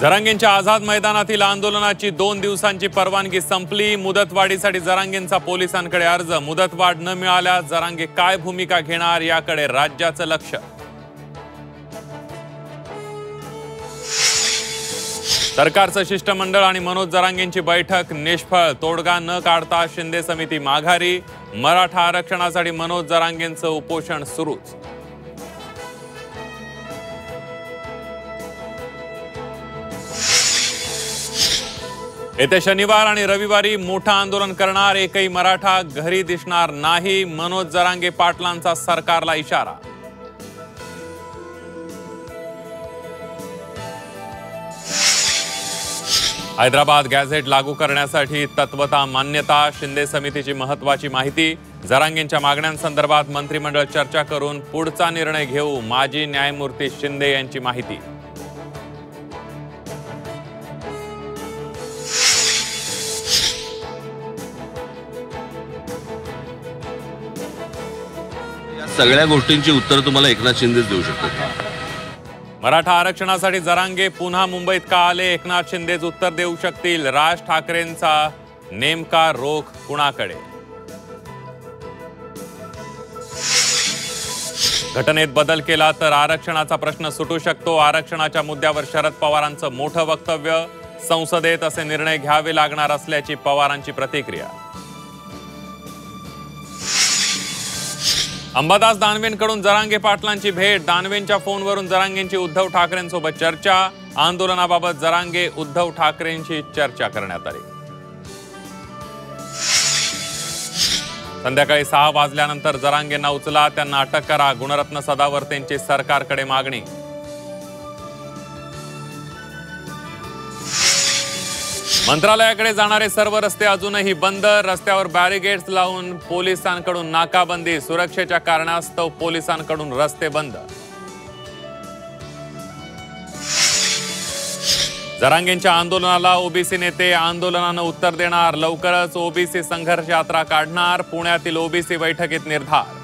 जरांगेंच्या आझाद मैदानातील आंदोलनाची 2 दिवसांची परवानगी संपली। मुदतवाढीसाठी जरांगेंचा पोलिसांकडे अर्ज। मुदतवाढ न मिळाल्यास जरांगे काय भूमिका घेणार याकडे राज्याचं लक्ष। सरकारचं शिष्टमंडळ आणि मनोज जरांगेंची बैठक निष्फळ। तोडगा न काढता शिंदे समिती माघारी। मराठा आरक्षणासाठी मनोज जरांगेंचं उपोषण सुरूच। येत्या शनिवार आणि रविवारी मोठं आंदोलन करणार। एकही मराठा घरी दिसणार नाही। मनोज जरांगे पाटलांचा सरकारला इशारा। हैदराबाद गॅझेट लागू करण्यासाठी तत्वता मान्यता। शिंदे समितीची महत्त्वाची माहिती। जरांगेंच्या मागण्यांसंदर्भात मंत्रिमंडळ चर्चा करून पुढचा निर्णय घेऊ। माजी न्यायमूर्ती शिंदे यांची माहिती। सगळ्या गोष्टींची उत्तर तुम्हाला एकनाथ शिंदेच देऊ शकतात। मराठा आरक्षणासाठी जरांगे पुन्हा मुंबईत का आले? एकनाथ शिंदेच उत्तर देऊ शकतील। राज ठाकरेंचा नेमका रोख कुणाकडे? घटनेत बदल केला तर आरक्षणाचा प्रश्न सुटू शकतो। आरक्षणाच्या मुद्द्यावर शरद पवारांचं मोठं वक्तव्य। संसदेत असे निर्णय घ्यावे लागणार असल्याची पवारांची प्रतिक्रिया। अंबादास दानवेंकडून जरांगे पाटलांची भेट। दानवेंच्या फोनवरून जरांगेंची उद्धव ठाकरेंसोबत चर्चा। आंदोलनाबाबत जरांगे उद्धव ठाकरेंशी चर्चा करण्यात आली। संध्याकाळी 6 वाजल्यानंतर जरांगेंना उचला, त्यांना अटक करा। गुणरत्न सदावर्तेंची सरकारकडे मागणी। मंत्रालयाकडे जाणारे सर्व रस्ते अजूनही बंद। रस्त्यावर बॅरिगेड्स लावून पोलिसांकडून नाकाबंदी। सुरक्षेच्या कारणास्तव पोलिसांकडून रस्ते बंद। जरांगेंच्या आंदोलनाला ओबीसी नेते आंदोलनानं उत्तर देणार। लवकरच ओबीसी संघर्ष यात्रा काढणार। पुण्यातील ओबीसी बैठकीत निर्धार।